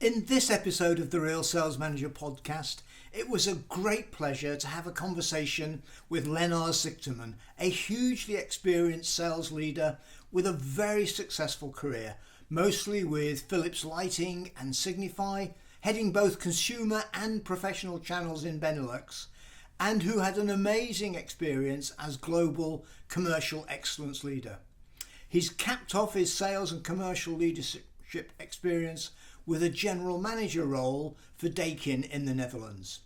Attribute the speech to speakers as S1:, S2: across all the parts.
S1: In this episode of the Real Sales Manager podcast, it was a great pleasure to have a conversation with Lennart Sigterman, a hugely experienced sales leader with a very successful career, mostly with Philips Lighting and Signify, heading both consumer and professional channels in Benelux, and who had an amazing experience as global commercial excellence leader. He's capped off his sales and commercial leadership experience with a general manager role for Daikin in the Netherlands.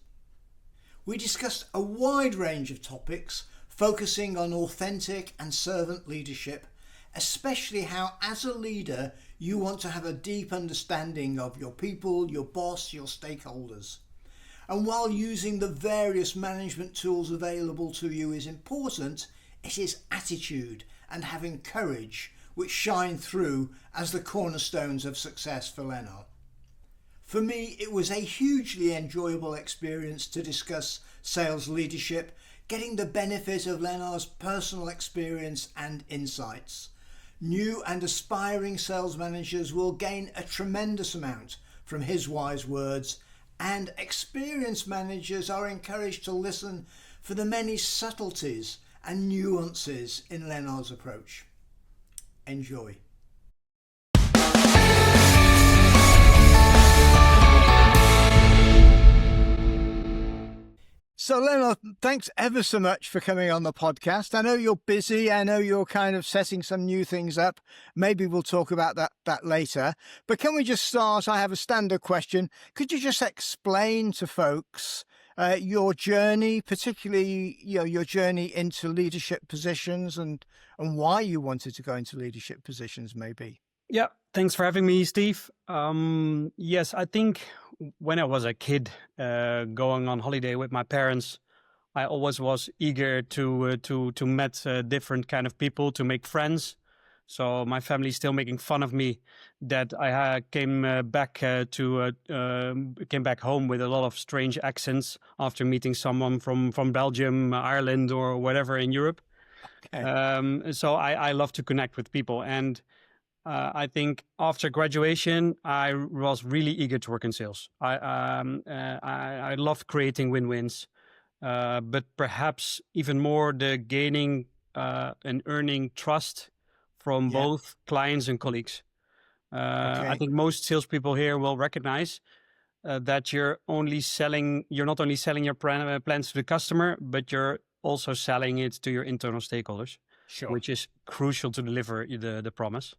S1: We discussed a wide range of topics focusing on authentic and servant leadership, especially how as a leader you want to have a deep understanding of your people, your boss, your stakeholders. And while using the various management tools available to you is important, it is attitude and having courage which shine through as the cornerstones of success for Lennart. For me, it was a hugely enjoyable experience to discuss sales leadership, getting the benefit of Lennart's personal experience and insights. New and aspiring sales managers will gain a tremendous amount from his wise words, and experienced managers are encouraged to listen for the many subtleties and nuances in Lennart's approach. Enjoy. So Lennart, thanks ever so much for coming on the podcast. I know you're busy. I know you're kind of setting some new things up. Maybe we'll talk about that later. But can we just start? I have a standard question. Could you just explain to folks your journey, particularly your journey into leadership positions and why you wanted to go into leadership positions, maybe?
S2: Yeah, thanks for having me, Steve. Yes, I think when I was a kid going on holiday with my parents, I always was eager to meet different kind of people, to make friends. So my family is still making fun of me that I came back home with a lot of strange accents after meeting someone from Belgium, Ireland, or whatever in Europe.
S1: Okay.
S2: So I love to connect with people, and I think after graduation, I was really eager to work in sales. I love creating win-wins, but perhaps even more the gaining and earning trust from
S1: Yeah.
S2: both clients and colleagues.
S1: Okay.
S2: I think most salespeople here will recognize that you're not only selling your plans to the customer, but you're also selling it to your internal stakeholders,
S1: Sure.
S2: which is crucial to deliver the promise.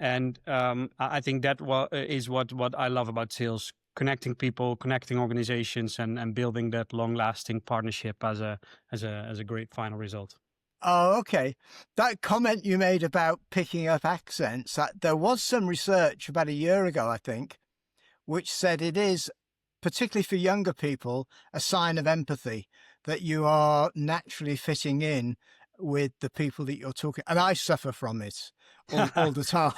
S2: And I think that is what I love about sales: connecting people, connecting organizations, and building that long-lasting partnership as a great final result.
S1: Oh, okay. That comment you made about picking up accents, there was some research about a year ago, I think, which said it is, particularly for younger people, a sign of empathy that you are naturally fitting in with the people that you're talking. And I suffer from it all the time.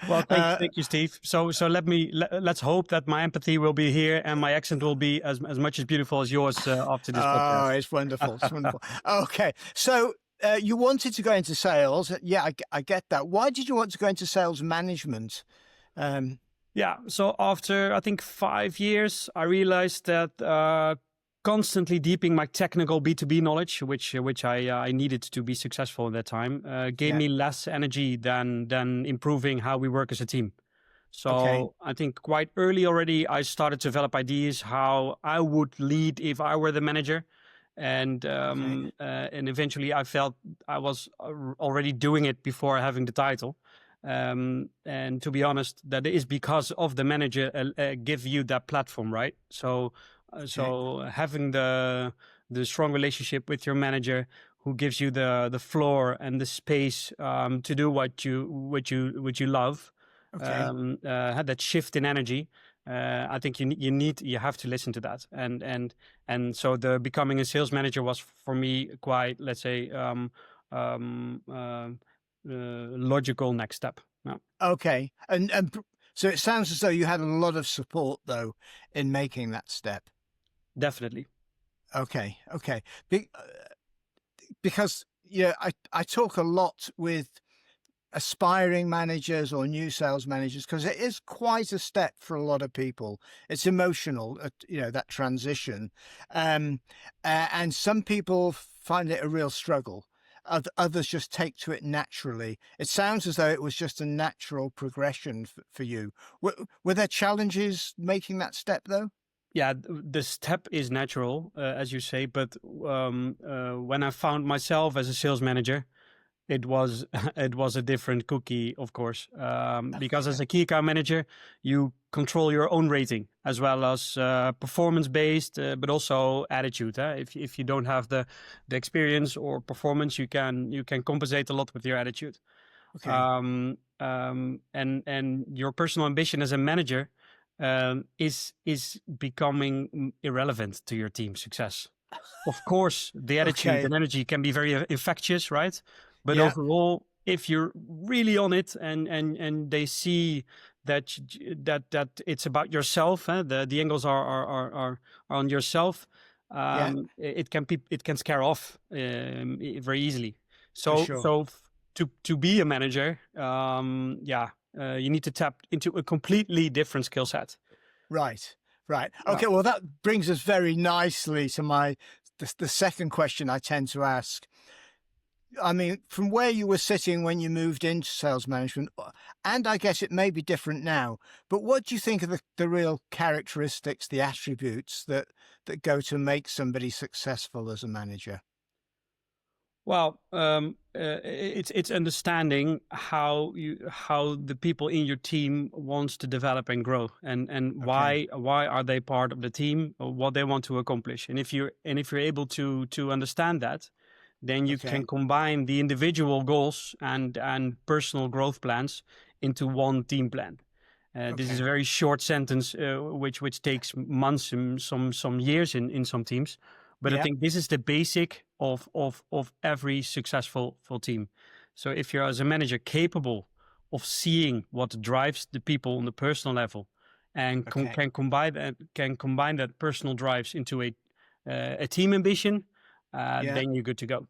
S2: Well, thank you, Steve. So let's hope that my empathy will be here and my accent will be as much as beautiful as yours after this podcast.
S1: Oh, it's wonderful. It's wonderful. Okay. So you wanted to go into sales. Yeah, I get that. Why did you want to go into sales management?
S2: Yeah. So after, I think, 5 years, I realized that constantly deepening my technical B2B knowledge, which I needed to be successful at that time, gave me less energy than improving how we work as a team. So
S1: Okay.
S2: I think quite early already, I started to develop ideas how I would lead if I were the manager. And eventually I felt I was already doing it before having the title. And to be honest, that is because of the manager give you that platform, right? So having the strong relationship with your manager who gives you the floor and the space to do what you love, had that shift in energy. I think you have to listen to that, and so the becoming a sales manager was for me quite, let's say, logical next step. Yeah.
S1: Okay. And so it sounds as though you had a lot of support though in making that step.
S2: Definitely.
S1: Okay. Because I talk a lot with aspiring managers or new sales managers, because it is quite a step for a lot of people. It's emotional, that transition. Um, and some people find it a real struggle. Others just take to it naturally. It sounds as though it was just a natural progression for you. Were there challenges making that step, though?
S2: Yeah, the step is natural, as you say, but when I found myself as a sales manager, it was it was a different cookie, of course, because as a key account manager, you control your own rating as well as performance based, but also attitude. If you don't have the experience or performance, you can compensate a lot with your attitude.
S1: Okay.
S2: And your personal ambition as a manager is becoming irrelevant to your team's success. Of course, the attitude
S1: Okay.
S2: and energy can be very infectious, right? But
S1: Yeah.
S2: overall, if you're really on it and they see that it's about yourself, the angles are on yourself,
S1: Yeah.
S2: it can scare off very easily.
S1: For
S2: So
S1: sure.
S2: so to be a manager, you need to tap into a completely different skill set.
S1: Right. Right.
S2: Uh,
S1: Okay. Well, that brings us very nicely to the second question I tend to ask. I mean, from where you were sitting when you moved into sales management, and I guess it may be different now, but what do you think are the real characteristics, the attributes that go to make somebody successful as a manager?
S2: Well, it's understanding how the people in your team wants to develop and grow, and
S1: Okay.
S2: why are they part of the team, or what they want to accomplish. And if you're able to understand that, then you can
S1: Okay.
S2: combine the individual goals and personal growth plans into one team plan. This is a
S1: Okay.
S2: very short sentence, which takes months and some years in some teams, but I
S1: Yeah.
S2: think this is the basic of every successful full team. So if you're as a manager capable of seeing what drives the people on the personal level, and
S1: Okay.
S2: can combine that personal drives into a team ambition,
S1: Yeah.
S2: then you're good to go.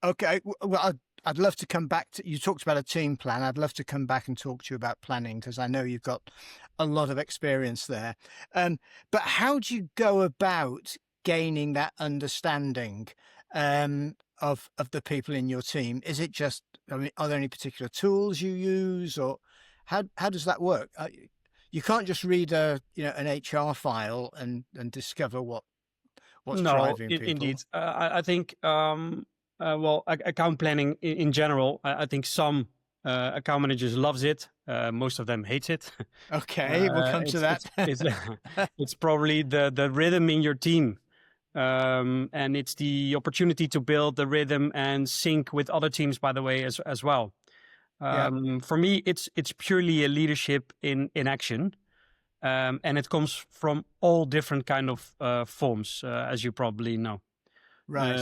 S1: Okay. Well, I'd love to come back to, you talked about a team plan. I'd love to come back and talk to you about planning because I know you've got a lot of experience there. But how do you go about gaining that understanding of the people in your team? Is it just, I mean, are there any particular tools you use, or how does that work? You can't just read an HR file and discover what's
S2: No,
S1: driving
S2: indeed.
S1: people.
S2: I think, account planning in general, I think some account managers loves it. Most of them hates it.
S1: Okay, we'll come to
S2: It's
S1: that.
S2: it's probably the rhythm in your team, and it's the opportunity to build the rhythm and sync with other teams. By the way, as well.
S1: Yeah,
S2: For me, it's purely a leadership in action. And it comes from all different kind of forms, as you probably know.
S1: right.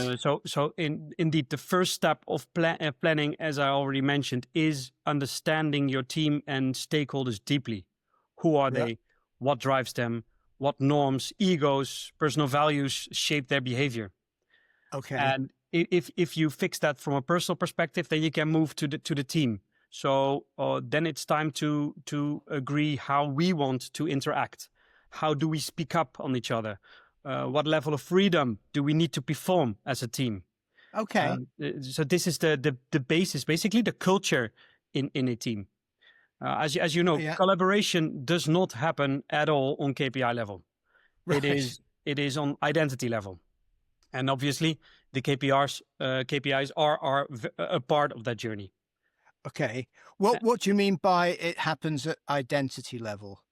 S2: Indeed, the first step of planning, as I already mentioned, is understanding your team and stakeholders deeply. Who are
S1: Right.
S2: they? What drives them? What norms, egos, personal values shape their behavior?
S1: Okay.
S2: And if you fix that from a personal perspective, then you can move to the team. So then it's time to agree how we want to interact. How do we speak up on each other? What level of freedom do we need to perform as a team?
S1: Okay.
S2: So this is the basis, basically the culture in a team. As you know,
S1: Yeah.
S2: collaboration does not happen at all on KPI level. It
S1: Right.
S2: is it is on identity level. And obviously, the KPIs are a part of that journey.
S1: Okay.
S2: Uh,
S1: What do you mean by it happens at identity level?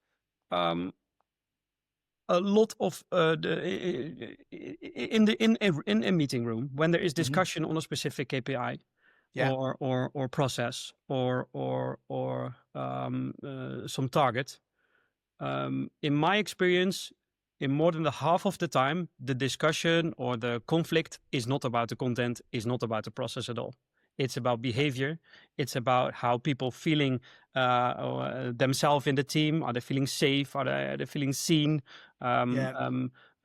S2: Um, a lot of in a meeting room when there is
S1: Hmm.
S2: discussion on a specific KPI
S1: Yeah.
S2: or process or some target. In my experience, in more than the half of the time, the discussion or the conflict is not about the content, is not about the process at all. It's about behavior. It's about how people feeling themselves in the team. Are they feeling safe? Are they feeling seen? Um,
S1: Yeah.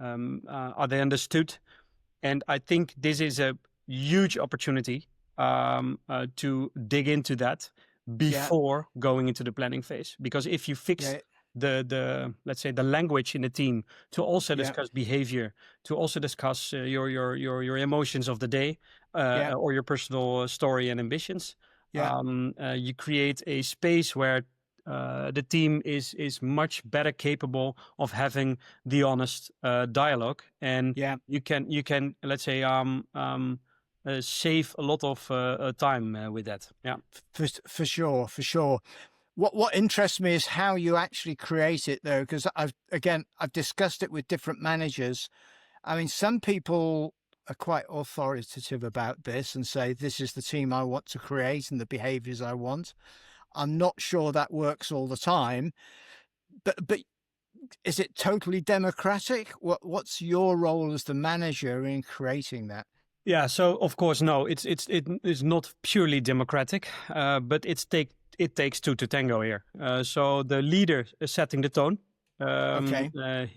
S2: um, are they understood? And I think this is a huge opportunity to dig into that
S1: Yeah.
S2: before going into the planning phase. Because if you fix
S1: Yeah.
S2: the let's say the language in the team to also
S1: Yeah.
S2: discuss behavior, to also discuss your emotions of the day,
S1: Yeah.
S2: or your personal story and ambitions,
S1: Yeah.
S2: you create a space where the team is much better capable of having the honest dialogue, and
S1: Yeah.
S2: you can let's say save a lot of time with that. Yeah.
S1: For sure. For sure. What interests me is how you actually create it, though, because I've discussed it with different managers. I mean, some people are quite authoritative about this and say, this is the team I want to create and the behaviors I want. I'm not sure that works all the time, but is it totally democratic? What's your role as the manager in creating that?
S2: Yeah, so of course, no, it is not purely democratic, but it takes two to tango here. So the leader is setting the tone.
S1: Okay.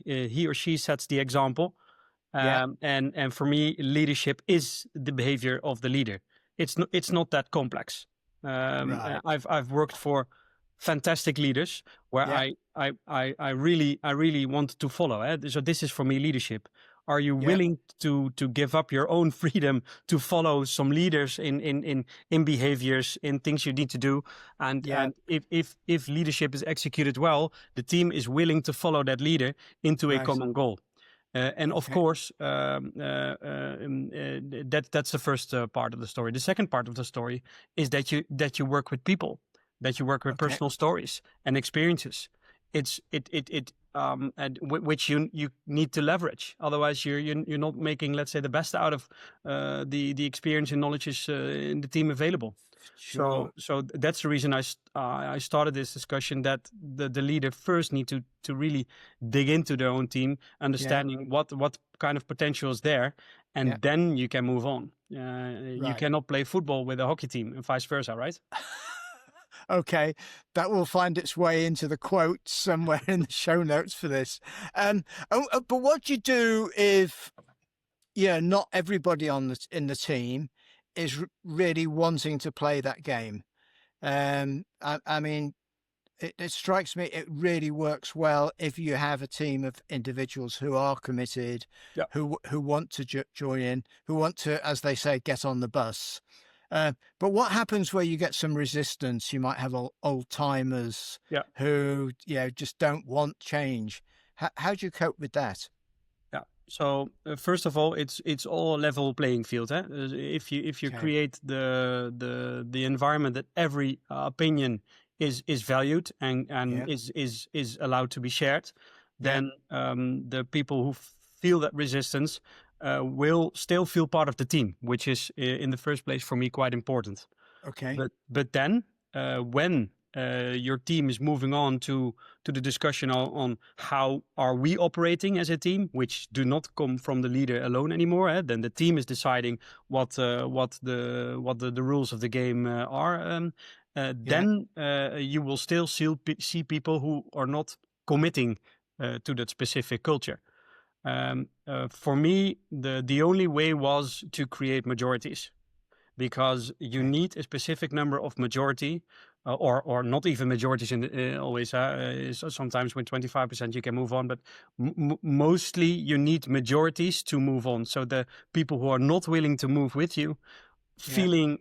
S2: He or she sets the example,
S1: Yeah.
S2: and for me, leadership is the behavior of the leader. It's not that complex.
S1: Right.
S2: I've worked for fantastic leaders where
S1: Yeah.
S2: I really want to follow. So this is for me leadership. Are you
S1: Yeah.
S2: willing to give up your own freedom to follow some leaders in behaviors, in things you need to do? And
S1: Yeah.
S2: and if leadership is executed well, the team is willing to follow that leader into a
S1: Right.
S2: common goal. And of
S1: Okay.
S2: course, that's the first part of the story. The second part of the story is that you work with people, that you work with
S1: Okay.
S2: personal stories and experiences. Which you need to leverage. Otherwise, you're not making, let's say, the best out of the experience and knowledge is in the team available.
S1: Sure.
S2: So that's the reason I started this discussion, that the leader first need to really dig into their own team,
S1: Yeah.
S2: understanding what kind of potential is there,
S1: Yeah.
S2: and then you can move on. You
S1: Right.
S2: cannot play football with a hockey team and vice versa, right?
S1: Okay, that will find its way into the quotes somewhere in the show notes for this. But what do you do if not everybody in the team is really wanting to play that game? I mean, it strikes me it really works well if you have a team of individuals who are committed,
S2: Yeah,
S1: who want to join in, who want to, as they say, get on the bus. But what happens where you get some resistance? You might have old timers
S2: yeah.
S1: who just don't want change. How do you cope with that?
S2: Yeah. So first of all, it's all a level playing field. If you
S1: Okay.
S2: create the environment that every opinion is valued and
S1: Yeah.
S2: is allowed to be shared,
S1: Yeah.
S2: then the people who feel that resistance will still feel part of the team, which is in the first place for me quite important.
S1: Okay.
S2: But then when your team is moving on to the discussion on how are we operating as a team, which do not come from the leader alone anymore, then the team is deciding what the rules of the game are.
S1: Yeah.
S2: Then you will still see people who are not committing to that specific culture. For me, the only way was to create majorities, because you
S1: Okay.
S2: need a specific number of majority, or not even majorities in always. Sometimes with 25% you can move on, but mostly you need majorities to move on. So the people who are not willing to move with you,
S1: Yeah.
S2: feeling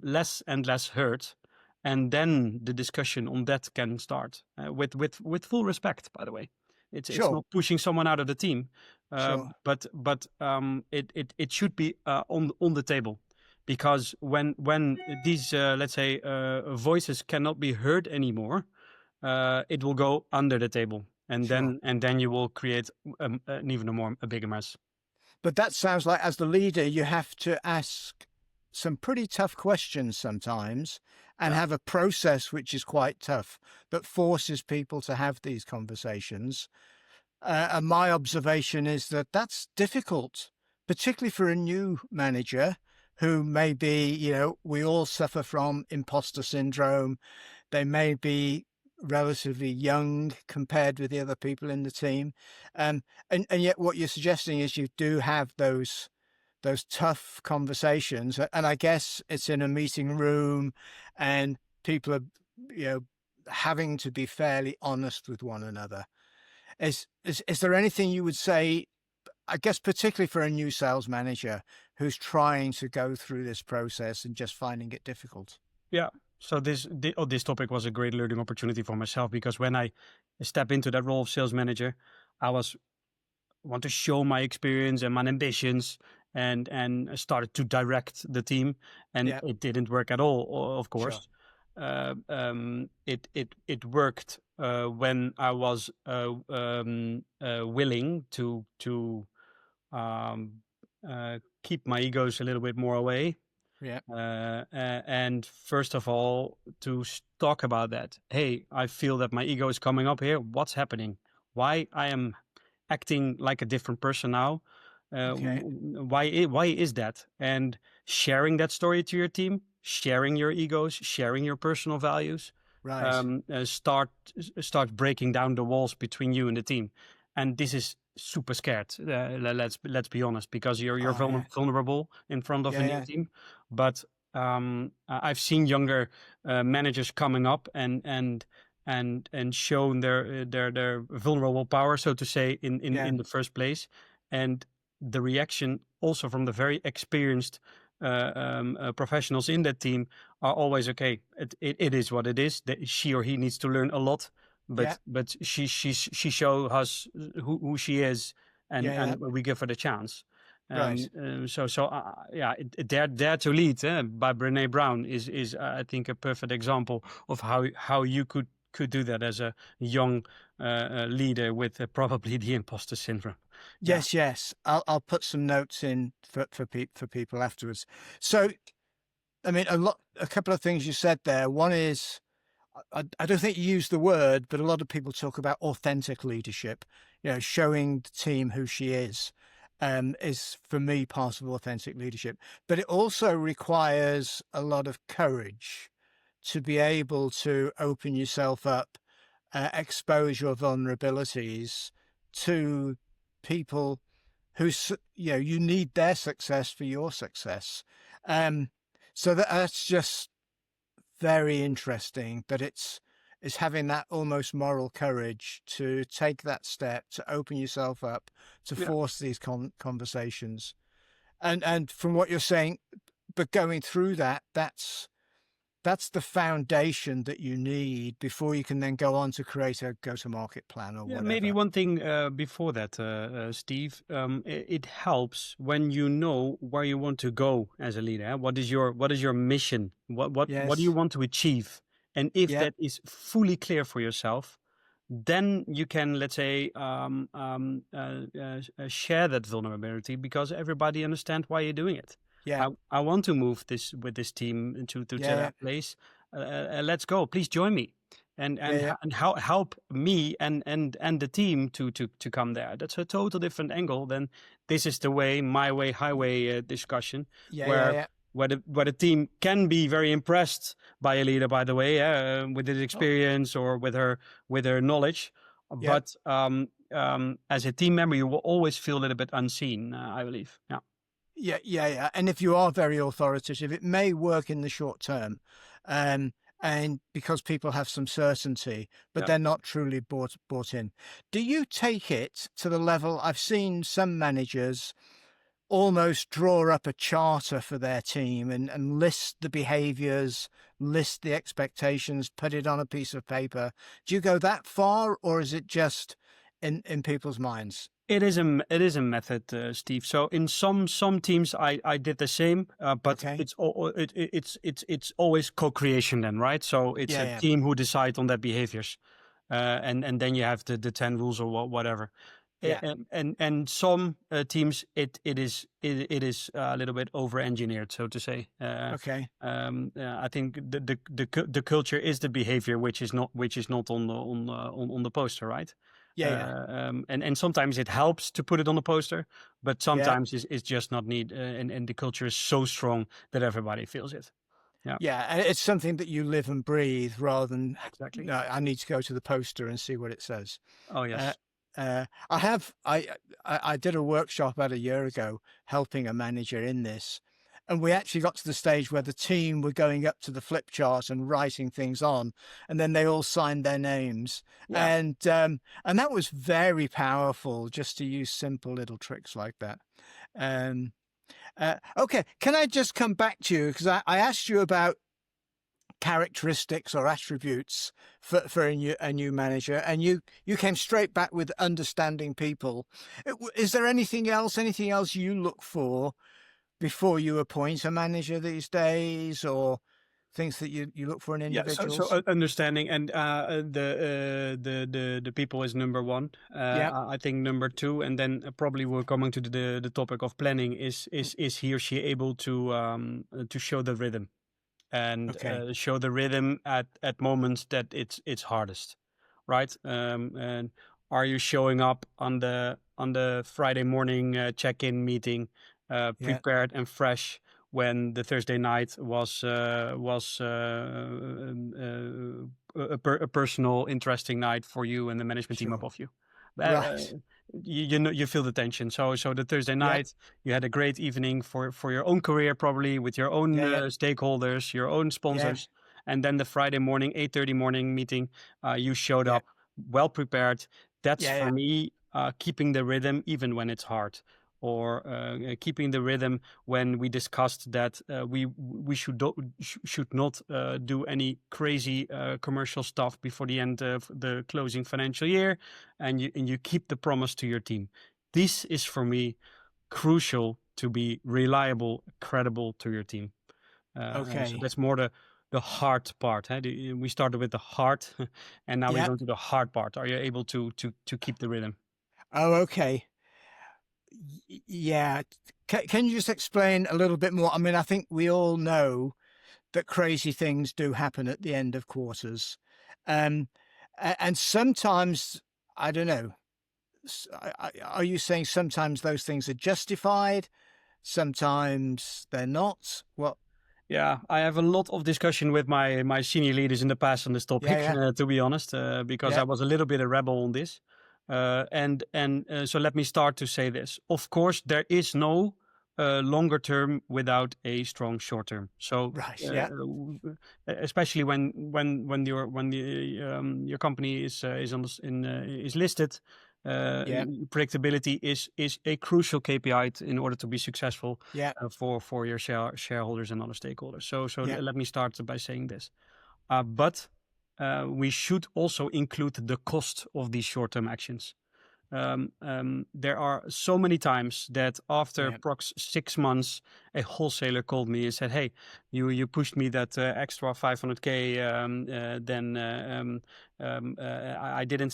S2: less and less hurt, and then the discussion on that can start with full respect. By the way, it's
S1: Sure.
S2: not pushing someone out of the team,
S1: Sure.
S2: but it should be on the table, because when these let's say voices cannot be heard anymore, it will go under the table, and
S1: Sure.
S2: then you will create an even a bigger mess.
S1: But that sounds like, as the leader, you have to ask some pretty tough questions sometimes and
S2: Yeah.
S1: have a process which is quite tough that forces people to have these conversations. And my observation is that that's difficult, particularly for a new manager who maybe, we all suffer from imposter syndrome. They may be relatively young compared with the other people in the team. And yet what you're suggesting is you do have those those tough conversations. And I guess it's in a meeting room, and people are, you know, having to be fairly honest with one another. Is there anything you would say, I guess, particularly for a new sales manager who's trying to go through this process and just finding it difficult?
S2: Yeah. So this topic was a great learning opportunity for myself, because when I step into that role of sales manager, I want to show my experience and my ambitions, and started to direct the team, and
S1: Yeah,
S2: it didn't work at all, of
S1: sure.
S2: course. It worked when I was willing um, keep my egos a little bit more away,
S1: Yeah,
S2: and first of all, to talk about that. Hey, I feel that my ego is coming up here. What's happening? Why I am acting like a different person now?
S1: okay,
S2: Why is that? And sharing that story to your team, sharing your egos, sharing your personal values,
S1: right.
S2: um, uh, start start breaking down the walls between you and the team. And this is super scared. Let's be honest, because you're
S1: Oh, yeah,
S2: vulnerable in front of a
S1: yeah,
S2: new
S1: yeah,
S2: team. But I've seen younger managers coming up and shown their vulnerable power, so to say,
S1: yeah,
S2: in the first place, and the reaction also from the very experienced professionals in that team are always okay. It is what it is. That she or he needs to learn a lot,
S1: yeah,
S2: but she show us who she is,
S1: yeah, yeah,
S2: and we give her the chance.
S1: right.
S2: Yeah, Dare to Lead by Brené Brown is I think a perfect example of how you could do that as a young leader with probably the imposter syndrome. Yeah.
S1: Yes, yes. I'll put some notes in for people afterwards. So, I mean, a couple of things you said there. One is, I don't think you used the word, but a lot of people talk about authentic leadership. You know, showing the team who she is for me part of authentic leadership. But it also requires a lot of courage to be able to open yourself up, expose your vulnerabilities to people you know, you need their success for your success. Um, so that's just very interesting, that it's having that almost moral courage to take that step, to open yourself up, to
S2: Yeah.
S1: force these conversations. And from what you're saying, but going through that, that's the foundation that you need before you can then go on to create a go-to-market plan or
S2: Yeah, maybe
S1: whatever.
S2: one thing before that, Steve. It helps when you know where you want to go as a leader. What is your mission? What do you
S1: Yes.
S2: want to achieve? And if
S1: Yep.
S2: that is fully clear for yourself, then you can, let's say, share that vulnerability, because everybody understands why you're doing it.
S1: Yeah.
S2: I want to move this with this team to
S1: Yeah. Yeah.
S2: that place. Let's go. Please join me,
S1: Yeah. Yeah.
S2: and help me and the team to come there. That's a total different angle than this is the way, my way, highway discussion,
S1: Yeah. Yeah.
S2: where
S1: Yeah.
S2: the team can be very impressed by a leader, by the way, with his
S1: Oh,
S2: experience or with her knowledge,
S1: yep.
S2: but as a team member, you will always feel a little bit unseen. I believe. Yeah.
S1: Yeah, yeah, yeah. And if you are very authoritative, it may work in the short term, um, and because people have some certainty, but
S2: Yeah.
S1: they're not truly bought in. Do you take it to the level? I've seen some managers almost draw up a charter for their team and list the behaviors, list the expectations, put it on a piece of paper. Do you go that far, or is it just in people's minds?
S2: It is a method, Steve. So in some teams, I did the same, but
S1: Okay.
S2: it's always co-creation then, right? So it's
S1: Yeah,
S2: a
S1: yeah,
S2: team who decide on their behaviors, and then you have the 10 rules or whatever.
S1: yeah.
S2: And some teams, it is a little bit over engineered, so to say.
S1: Okay.
S2: I think the culture is the behavior, which is not on on the poster, right?
S1: Yeah, yeah,
S2: And sometimes it helps to put it on the poster, but
S1: yeah.
S2: sometimes it's just not need. And the culture is so strong that everybody feels it. Yeah,
S1: Yeah, and it's something that you live and breathe rather than,
S2: exactly.
S1: no, I need to go to the poster and see what it says.
S2: Oh
S1: Uh,
S2: yes.
S3: I did a workshop about a year ago helping a manager in this, and we actually got to the stage where the team were going up to the flip chart and writing things on, and then they all signed their names,
S2: Yeah.
S3: and that was very powerful just to use simple little tricks like that. Um, okay, can I just come back to you because I asked you about characteristics or attributes for a new manager, and you came straight back with understanding people. Is there anything else you look for before you appoint a manager these days, or things that you look for in
S2: Yeah, so
S3: individuals?
S2: understanding and the people is number one.
S3: Yeah.
S2: I think number two, and then probably we're coming to the topic of planning. Is he or she able to show the rhythm and
S3: Okay.
S2: show the rhythm at moments that it's hardest, right? And are you showing up on the Friday morning check-in meeting,
S3: Yeah.
S2: prepared and fresh when the Thursday night was a personal interesting night for you and the management team
S3: Sure.
S2: above you? Uh,
S3: Right.
S2: you know, you feel the tension. So the Thursday
S3: Yeah.
S2: night, you had a great evening for your own career, probably with your own
S3: Yeah. Yeah.
S2: stakeholders, your own
S3: Yeah.
S2: sponsors, and then the Friday morning 8:30 morning meeting, you showed
S3: Yeah.
S2: up well prepared. That's
S3: Yeah.
S2: for me keeping the rhythm even when it's hard, or keeping the rhythm when we discussed that we should not do any crazy commercial stuff before the end of the closing financial year, and you keep the promise to your team. This is for me crucial to be reliable, credible to your team. So
S3: Okay.
S2: that's more the hard part. We started with the heart, and now we're
S3: Yeah.
S2: going to the hard part. Are you able to keep the rhythm?
S3: Oh, okay. Yeah. Can you just explain a little bit more? I mean, I think we all know that crazy things do happen at the end of quarters. Um, and sometimes, I don't know, are you saying sometimes those things are justified? Sometimes they're not? What?
S2: Yeah, I have a lot of discussion with my senior leaders in the past on this
S3: Yeah,
S2: topic,
S3: yeah,
S2: to be honest, because
S3: yeah,
S2: I was a little bit a rebel on this. So let me start to say this. Of course, there is no longer term without a strong short term. So
S3: right, yeah,
S2: especially when your company is on is listed,
S3: yeah,
S2: predictability is a crucial KPI in order to be successful
S3: yeah,
S2: for your shareholders and other stakeholders. So
S3: yeah,
S2: let me start by saying this. But we should also include the cost of these short-term actions. There are so many times that after
S3: yeah,
S2: prox 6 months, a wholesaler called me and said, "Hey, you pushed me that extra 500K, then I didn't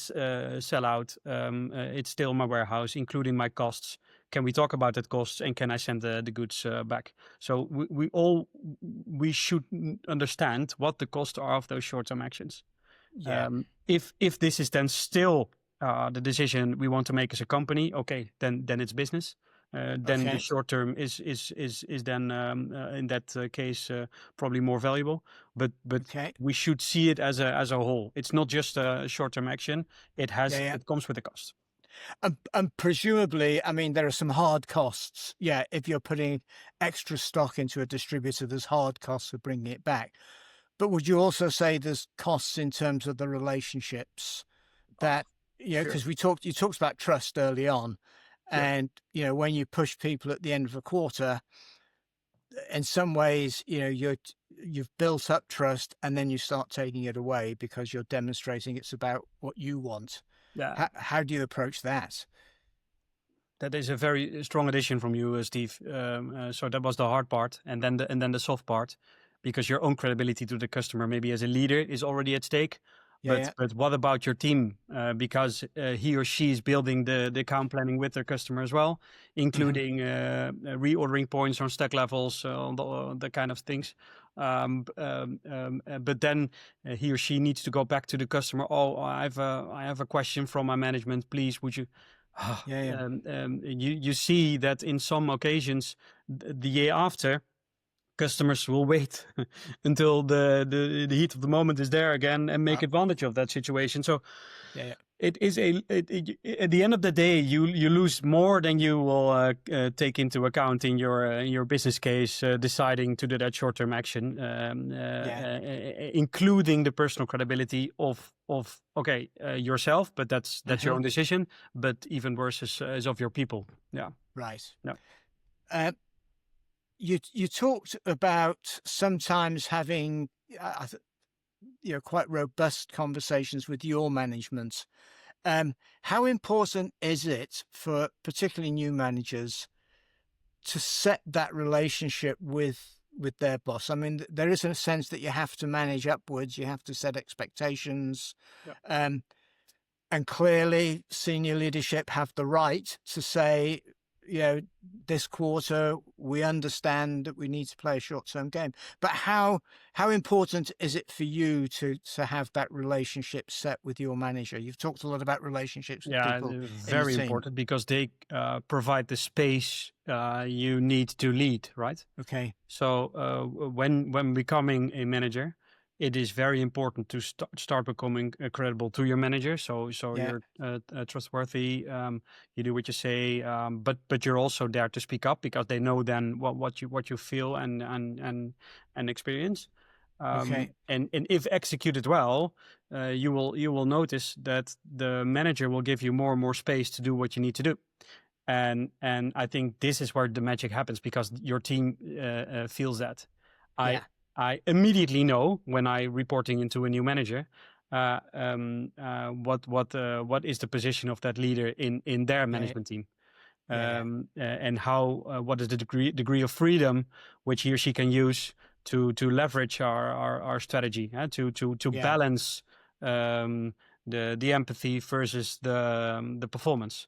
S2: sell out. It's still in my warehouse, including my costs. Can we talk about that costs and can I send the goods back?" So we should understand what the costs are of those short-term actions.
S3: yeah,
S2: If this is then still the decision we want to make as a company, okay, then it's business. Then the
S3: okay,
S2: short term is then in that case probably more valuable. But
S3: okay,
S2: we should see it as a whole. It's not just a short term action.
S3: yeah, yeah.
S2: It comes with a cost.
S3: And presumably, I mean, there are some hard costs. Yeah, if you're putting extra stock into a distributor, there's hard costs for bringing it back. But would you also say there's costs in terms of the relationships
S2: Oh,
S3: that,
S2: sure.
S3: because you talked about trust early on,
S2: Sure.
S3: and, when you push people at the end of a quarter, in some ways, you've built up trust and then you start taking it away because you're demonstrating it's about what you want.
S2: Yeah.
S3: How do you approach that?
S2: That is a very strong addition from you, Steve. So that was the hard part, and then the soft part, because your own credibility to the customer, maybe as a leader, is already at stake.
S3: Yeah, yeah.
S2: But what about your team? Because he or she is building the account planning with their customer as well,
S3: Hmm.
S2: including reordering points on stack levels, on the kind of things. But then he or she needs to go back to the customer. Oh, I have a question from my management. Please, would you?
S3: Yeah, yeah.
S2: You see that in some occasions, the year after, customers will wait until the heat of the moment is there again and make
S3: Uh,
S2: advantage of that situation. So
S3: yeah, yeah.
S2: it is at the end of the day, you lose more than you will take into account in your business case, deciding to do that short-term action, including the personal credibility of yourself, but that's your own decision. But even worse is of your people. Yeah.
S3: Right.
S2: No.
S3: You talked about sometimes having quite robust conversations with your management. How important is it for particularly new managers to set that relationship with their boss? I mean, there is a sense that you have to manage upwards, you have to set expectations. And clearly senior leadership have the right to say, this quarter we understand that we need to play a short-term game. But how important is it for you to have that relationship set with your manager? You've talked a lot about relationships with people.
S2: Very important, because they provide the space you need to lead, right?
S3: Okay.
S2: So when becoming a manager, it is very important to start becoming credible to your manager. So you're trustworthy. You do what you say, but you're also there to speak up, because they know then what you feel and experience. And if executed well, you will notice that the manager will give you more and more space to do what you need to do. And I think this is where the magic happens, because your team feels that. I immediately know when I reporting into a new manager what is the position of that leader in their management team, and how what is the degree of freedom which he or she can use to leverage our strategy, to balance the empathy versus the performance.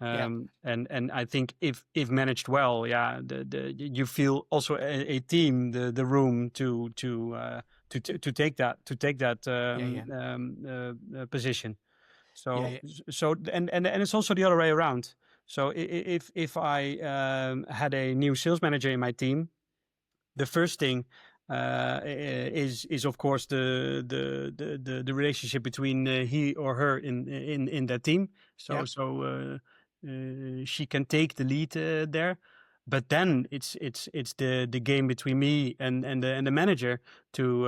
S2: And I think if managed well, you feel also a team the room to take that position. So and it's also the other way around. So if I had a new sales manager in my team, the first thing is of course the relationship between he or her in that team. She can take the lead there, but then it's the game between me and the manager to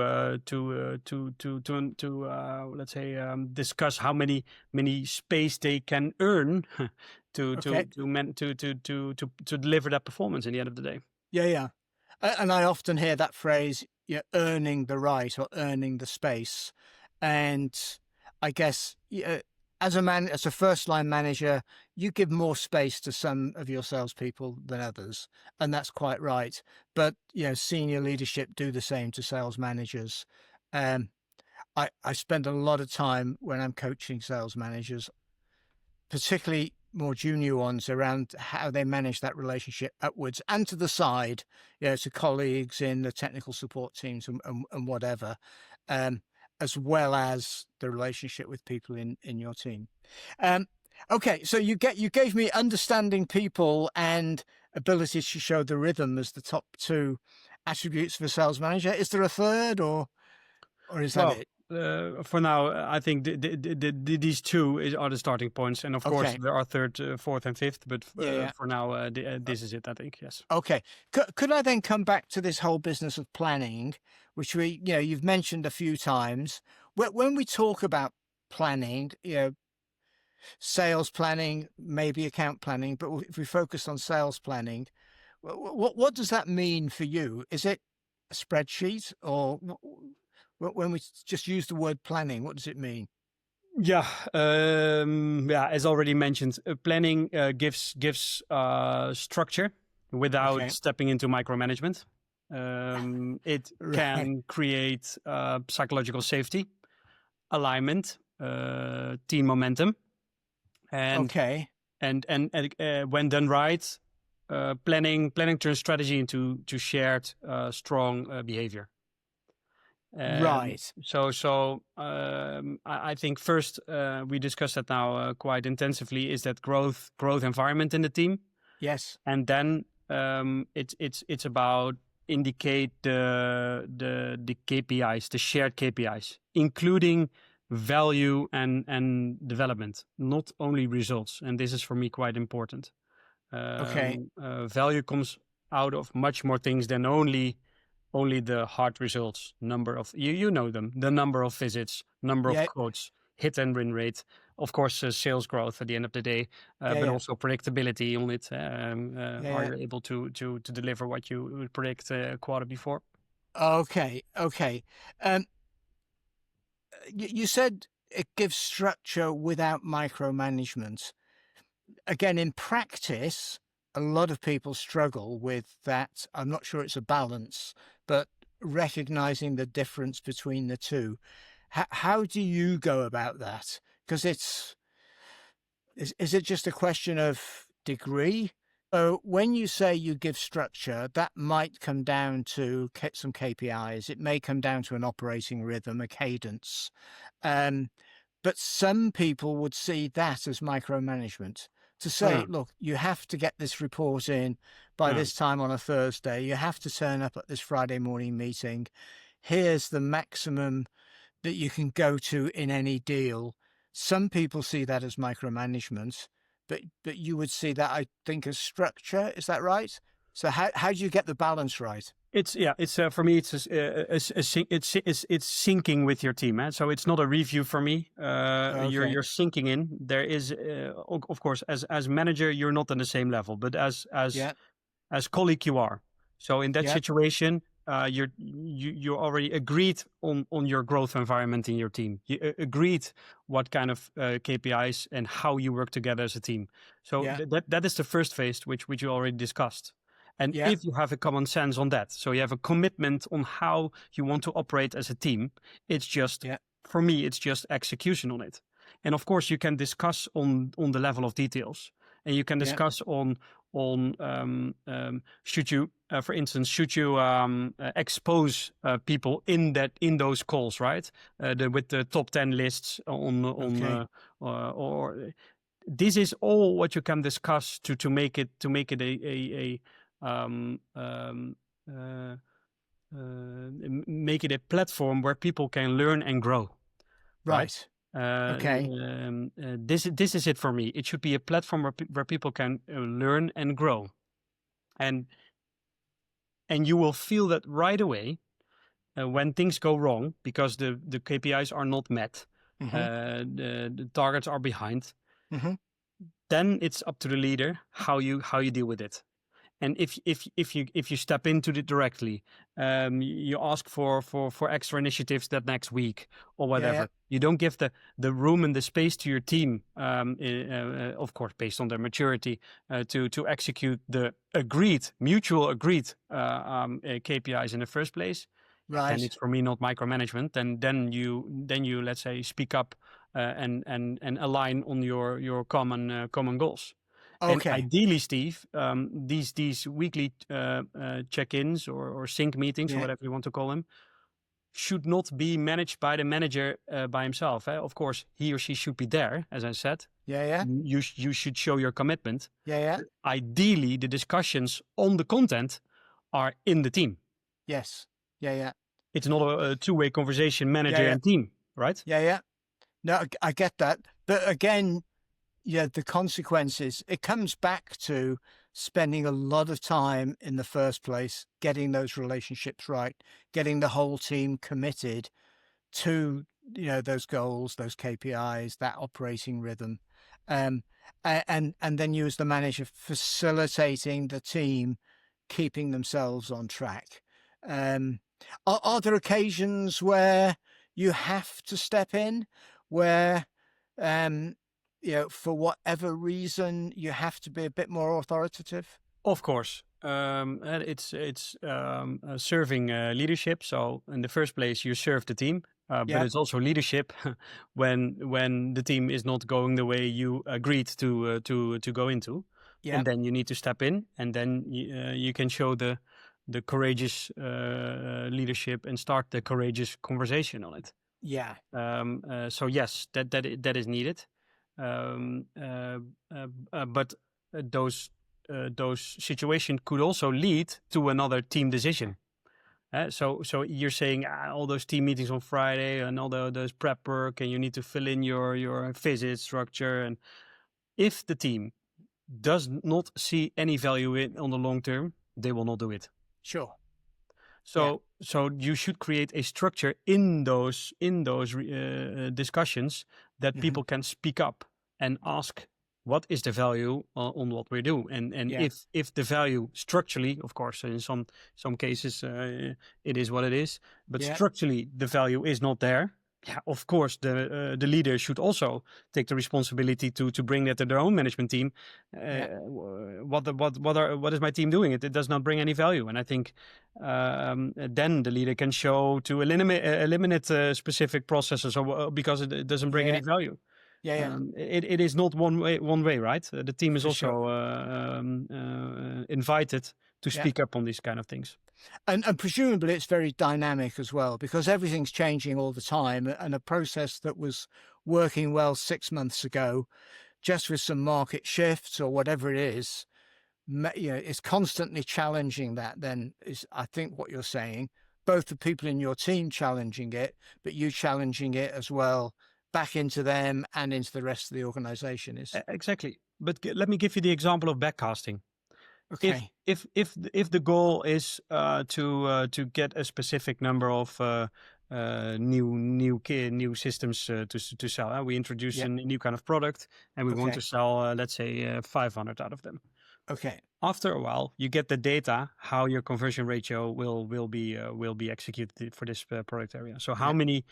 S2: let's say discuss how many space they can earn to deliver that performance in the end of the day.
S3: And I often hear that phrase, earning the right or earning the space. And I guess as a first-line manager, you give more space to some of your salespeople than others, and that's quite right. But senior leadership do the same to sales managers. I spend a lot of time when I'm coaching sales managers, particularly more junior ones, around how they manage that relationship upwards and to the side, to colleagues in the technical support teams and whatever, as well as the relationship with people in your team. Okay, so you gave me understanding people and ability to show the rhythm as the top two attributes for a sales manager. Is there a third, or is that it?
S2: For now, I think these two are the starting points, and of course there are third, fourth, and fifth. But for now, this is it. I think, yes.
S3: Okay. Could I then come back to this whole business of planning, which you've mentioned a few times? When we talk about planning, sales planning, maybe account planning, but if we focus on sales planning, what does that mean for you? Is it a spreadsheet, or when we just use the word planning, what does it mean?
S2: As already mentioned, planning gives structure without stepping into micromanagement. It can create psychological safety, alignment, team momentum, and when done right, planning turns strategy into shared strong behavior.
S3: Right.
S2: So I think first we discussed that now quite intensively, is that growth environment in the team.
S3: Yes.
S2: And then it's about indicate the KPIs, the shared KPIs, including value and development, not only results. And this is for me quite important.
S3: Okay.
S2: Value comes out of much more things than only the hard results. Number of you know them, the number of visits, number of
S3: Yeah.
S2: quotes, hit and win rate, of course, sales growth at the end of the day,
S3: Yeah.
S2: but
S3: Yeah.
S2: also predictability on it.
S3: Yeah.
S2: Are
S3: Yeah.
S2: you able to deliver what you would predict a quarter before?
S3: Okay. Okay. Um, you said it gives structure without micromanagement. Again, in practice, a lot of people struggle with that. I'm not sure it's a balance, but recognizing the difference between the two. How do you go about that? Because is it just a question of degree? So when you say you give structure, that might come down to some KPIs. It may come down to an operating rhythm, a cadence. But some people would see that as micromanagement. To say,
S2: Yeah.
S3: look, you have to get this report in by
S2: Yeah.
S3: this time on a Thursday. You have to turn up at this Friday morning meeting. Here's the maximum that you can go to in any deal. Some people see that as micromanagement, but you would see that, I think, as structure. Is that right? So how do you get the balance right?
S2: It's for me. It's it's syncing with your team. So it's not a review for me. You're
S3: Okay.
S2: syncing in. There is, of course, as manager, you're not on the same level, but
S3: Yeah.
S2: as colleague you are. So in that
S3: Yeah.
S2: situation, you already agreed on your growth environment in your team. You agreed what kind of KPIs and how you work together as a team. So
S3: Yeah.
S2: that is the first phase, which you already discussed. And
S3: Yeah.
S2: if you have a common sense on that, so you have a commitment on how you want to operate as a team, it's just,
S3: Yeah.
S2: for me, it's just execution on it. And of course, you can discuss on the level of details, and you can
S3: Yeah.
S2: discuss on should you, for instance, should you expose people in those calls, right? With the top 10 lists
S3: Okay.
S2: or this is all what you can discuss to make it a um, um, uh, make it a platform where people can learn and grow, right?
S3: Right. Okay.
S2: This is it for me. It should be a platform where people can learn and grow, and you will feel that right away when things go wrong because the KPIs are not met,
S3: Mm-hmm.
S2: the targets are behind.
S3: Mm-hmm.
S2: Then it's up to the leader how you deal with it. And if you step into it directly, you ask for extra initiatives that next week or
S3: Yeah. Yeah.
S2: whatever. You don't give the room and the space to your team, of course, based on their maturity, to execute the mutual agreed KPIs in the first place. Then
S3: Right.
S2: it's for me not micromanagement. Then you let's say speak up and align on your common goals. And
S3: Okay.
S2: ideally, Steve, these weekly check-ins or sync meetings or
S3: Yeah.
S2: whatever you want to call them should not be managed by the manager by himself. Of course, he or she should be there, as I said.
S3: Yeah. Yeah.
S2: You should show your commitment.
S3: Yeah. Yeah.
S2: Ideally, the discussions on the content are in the team.
S3: Yes. Yeah. Yeah.
S2: It's not a two-way conversation,
S3: Yeah.
S2: manager
S3: Yeah.
S2: and team, right?
S3: Yeah. Yeah. No, I get that. But again, yeah, the consequences, it comes back to spending a lot of time in the first place, getting those relationships right, getting the whole team committed to, those goals, those KPIs, that operating rhythm. And then you as the manager facilitating the team, keeping themselves on track. Are there occasions where you have to step in, where for whatever reason, you have to be a bit more authoritative?
S2: Of course. And it's serving leadership. So in the first place, you serve the team, but
S3: Yeah,
S2: it's also leadership when the team is not going the way you agreed to go into,
S3: yeah,
S2: and then you need to step in, and then you can show the courageous leadership and start the courageous conversation on it.
S3: yeah,
S2: So yes, that is needed. Um, uh, but those situations could also lead to another team decision. So you're saying all those team meetings on Friday and all those prep work, and you need to fill in your visit structure. And if the team does not see any value in on the long term, they will not do it.
S3: Sure.
S2: So you should create a structure in those discussions that people can speak up and ask what is the value on what we do, and if the value structurally, of course, in some cases it is what it is, but structurally the value is not there. Yeah, of course, the leader should also take the responsibility to bring that to their own management team. What is my team doing? It does not bring any value, and I think then the leader can show to eliminate specific processes, or because it doesn't bring any value. It is not one way, right? The team is also invited to speak up on these kind of things.
S3: And presumably it's very dynamic as well, because everything's changing all the time, and a process that was working well 6 months ago, just with some market shifts or whatever it is, it's constantly challenging that. Then is, I think, what you're saying, both the people in your team challenging it, but you challenging it as well back into them and into the rest of the organization is
S2: exactly. But let me give you the example of backcasting.
S3: Okay.
S2: If the goal is to get a specific number of new systems to sell, we introduce a new kind of product, and we want to sell, let's say, 500 out of them.
S3: Okay.
S2: After a while, you get the data how your conversion ratio will be executed for this product area. So how many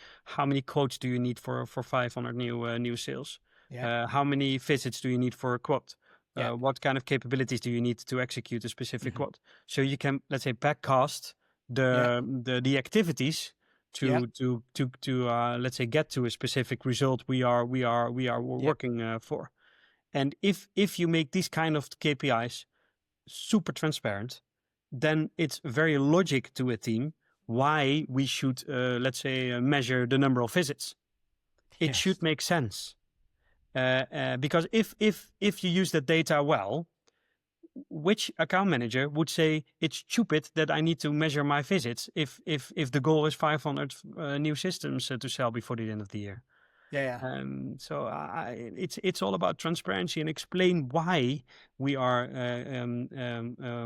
S2: quotes do you need for 500 new sales? How many visits do you need for a quote? What kind of capabilities do you need to execute a specific quote? So you can, let's say, backcast the activities to let's say get to a specific result we are working for. And if you make these kind of KPIs super transparent, then it's very logic to a team why we should let's say measure the number of visits. It should make sense. Because if you use that data well, which account manager would say it's stupid that I need to measure my visits if the goal is 500 new systems to sell before the end of the year? So it's all about transparency and explain why we are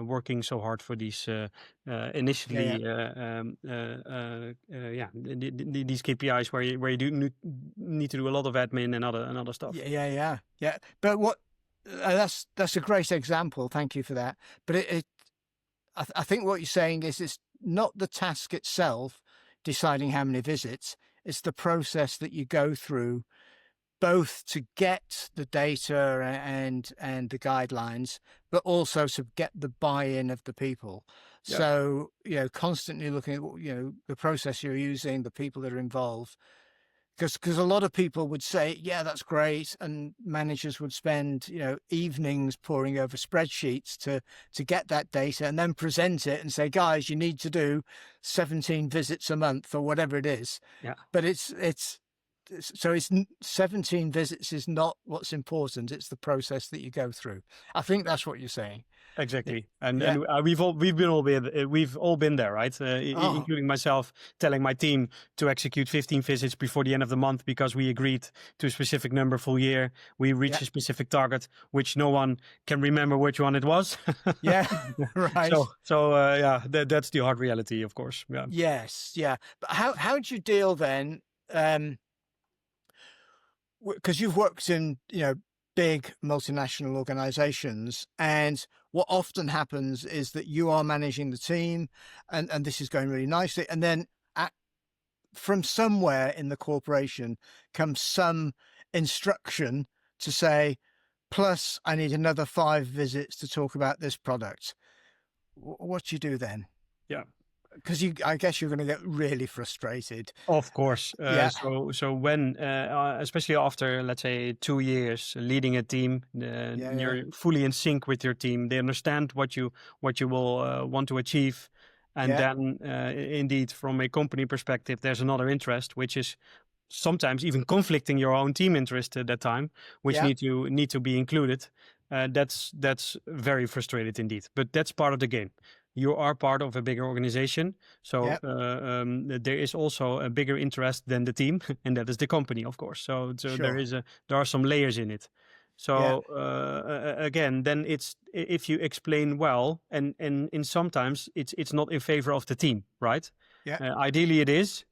S2: working so hard for these initially these KPIs where you do need to do a lot of admin and other stuff.
S3: But what that's a great example. Thank you for that. But I think what you're saying is it's not the task itself deciding how many visits. It's the process that you go through, both to get the data and the guidelines, but also to get the buy-in of the people. So, constantly looking at, the process you're using, the people that are involved. Because a lot of people would say, yeah, that's great. And managers would spend, evenings poring over spreadsheets to get that data and then present it and say, guys, you need to do 17 visits a month or whatever it is. But it's 17 visits is not what's important. It's the process that you go through. I think that's what you're saying.
S2: Exactly, and we've all been there, right? Including myself, telling my team to execute 15 visits before the end of the month because we agreed to a specific number full year. We reached a specific target, which no one can remember which one it was.
S3: Right.
S2: So that's the hard reality, of course. Yeah.
S3: Yes, yeah. But how do you deal then? Because you've worked in big multinational organizations, and what often happens is that you are managing the team and this is going really nicely, and then from somewhere in the corporation comes some instruction to say, plus I need another 5 visits to talk about this product. What do you do then? Because I guess you're going to get really frustrated.
S2: Of course. So when, especially after, let's say, 2 years leading a team, you're fully in sync with your team. They understand what you will want to achieve. And then, indeed, from a company perspective, there's another interest, which is sometimes even conflicting your own team interest at that time, which need to be included. That's very frustrated indeed. But that's part of the game. you are part of a bigger organization. So
S3: Yep.
S2: there is also a bigger interest than the team, and that is the company, of course. So
S3: Sure.
S2: there are some layers in it.
S3: Yeah.
S2: So again, then it's if you explain well, and in sometimes it's not in favor of the team, right?
S3: Yeah.
S2: Ideally, it is.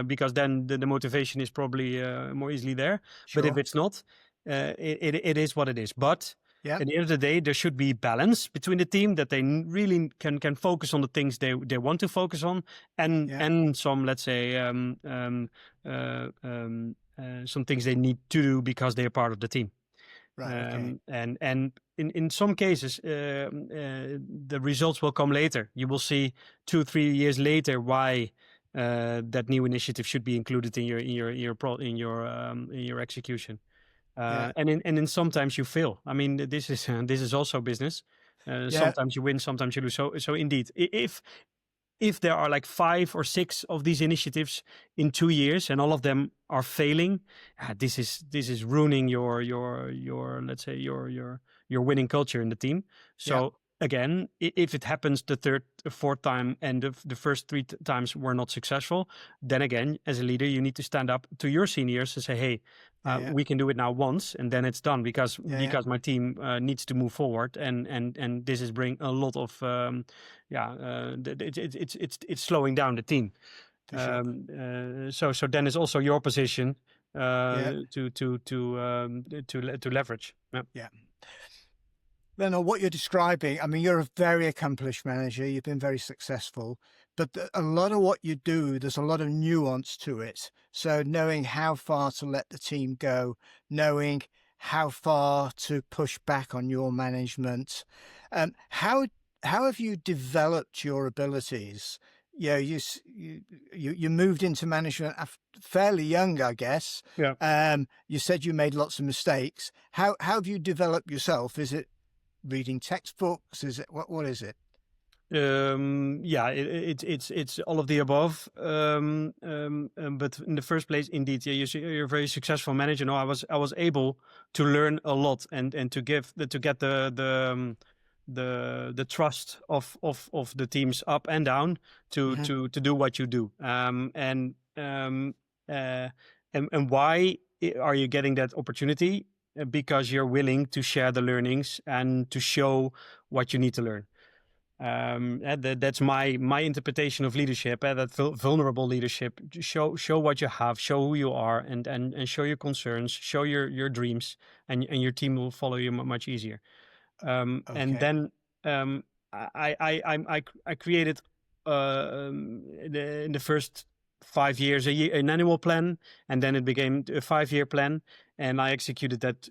S2: Because then the motivation is probably more easily there. But if
S3: Sure.
S2: it's not, it is what it is. But
S3: Yeah.
S2: at the end of the day, there should be balance between the team, that they really can focus on the things they want to focus on,
S3: Yeah.
S2: and some, let's say, some things they need to do because they are part of the team.
S3: Right. Okay.
S2: And in some cases, the results will come later. You will see 2-3 years later why that new initiative should be included in your execution.
S3: Yeah.
S2: And then sometimes you fail. I mean, this is also business.
S3: Yeah.
S2: Sometimes you win, sometimes you lose. So indeed, if there are like 5 or 6 of these initiatives in 2 years and all of them are failing, this is ruining your let's say your winning culture in the team.
S3: Yeah.
S2: So again, if it happens the third, fourth time, and the first three times were not successful, then again, as a leader, you need to stand up to your seniors and say, hey,
S3: Yeah.
S2: we can do it now once, and then it's done, because
S3: Yeah.
S2: my team needs to move forward, and this is bring a lot of it's slowing down the team.
S3: For sure.
S2: So then it's also your position
S3: Yeah.
S2: to leverage. Yeah.
S3: Yeah. Then, what you're describing, I mean, you're a very accomplished manager. You've been very successful, but a lot of what you do, there's a lot of nuance to it. So knowing how far to let the team go, knowing how far to push back on your management. How have you developed your abilities? You moved into management fairly young, I guess.
S2: Yeah.
S3: You said you made lots of mistakes. How have you developed yourself? Is it reading textbooks? Is it what is it?
S2: Yeah, it's all of the above. But in the first place, indeed, yeah, you're a very successful manager. No, I was able to learn a lot, and to get the trust of the teams up and down
S3: Hmm.
S2: to do what you do. Uh, and why are you getting that opportunity? Because you're willing to share the learnings and to show what you need to learn. That's my interpretation of leadership. That vulnerable leadership. Show what you have, show who you are, and show your concerns, show your dreams, and your team will follow you much easier. And
S3: Okay.
S2: then I created in the first 5 years an annual plan, and then it became a 5-year plan, and I executed that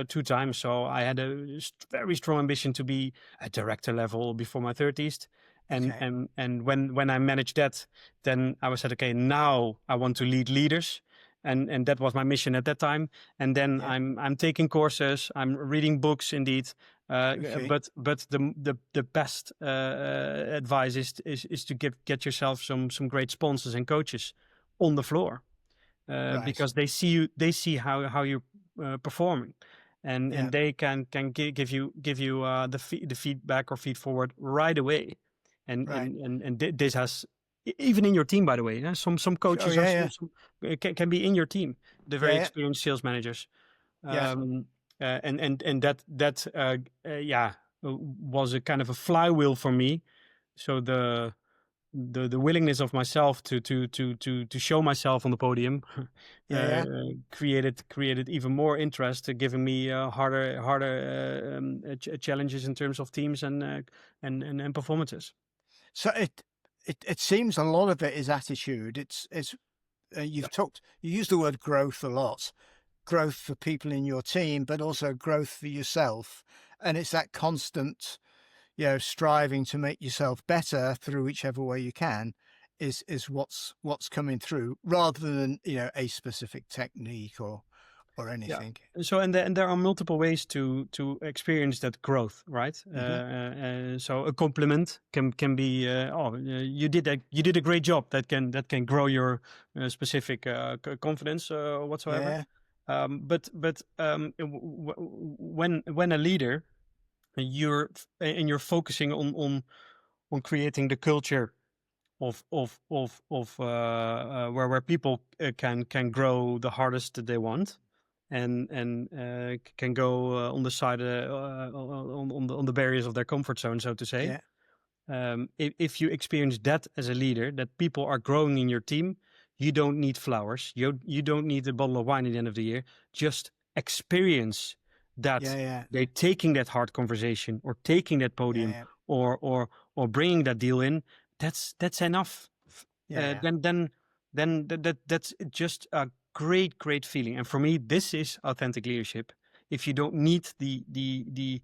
S2: two times. So I had a very strong ambition to be at director level before my 30s. And
S3: Okay.
S2: when I managed that, then I was said, okay, now I want to lead leaders, and that was my mission at that time. And then
S3: Yeah.
S2: I'm taking courses, I'm reading books, indeed.
S3: Okay.
S2: But the best advice is to get yourself some great sponsors and coaches on the floor,
S3: Right.
S2: because they see how you're performing,
S3: Yeah.
S2: and they can give you the feedback or feed forward right away,
S3: Right.
S2: this has even in your team, by the way. Some
S3: Sure.
S2: coaches are
S3: Yeah. Yeah.
S2: can be in your team, the
S3: Yeah.
S2: very
S3: Yeah.
S2: experienced sales managers.
S3: Yeah.
S2: um, and that was a kind of a flywheel for me. So the willingness of myself to show myself on the podium
S3: Yeah. Yeah.
S2: created even more interest, giving me harder challenges in terms of teams and performances.
S3: So it seems a lot of it is attitude. It's
S2: Yeah.
S3: you use the word growth a lot. Growth for people in your team, but also growth for yourself. And it's that constant, striving to make yourself better through whichever way you can is what's coming through, rather than, a specific technique or
S2: Yeah.
S3: anything.
S2: So and there are multiple ways to experience that growth, right?
S3: Hmm.
S2: So a compliment can be, you did a great job. That can grow your specific confidence whatsoever.
S3: Yeah.
S2: When a leader, you're focusing on on creating the culture of where people can grow the hardest that they want, and can go on the side on the barriers of their comfort zone, so to say.
S3: Yeah.
S2: If you experience that as a leader, that people are growing in your team, you don't need flowers. You don't need a bottle of wine at the end of the year. Just experience that
S3: Yeah. Yeah.
S2: they're taking that hard conversation or taking that podium
S3: Yeah.
S2: or bringing that deal in. That's enough.
S3: Yeah.
S2: Then that's just a great feeling. And for me, this is authentic leadership. If you don't need the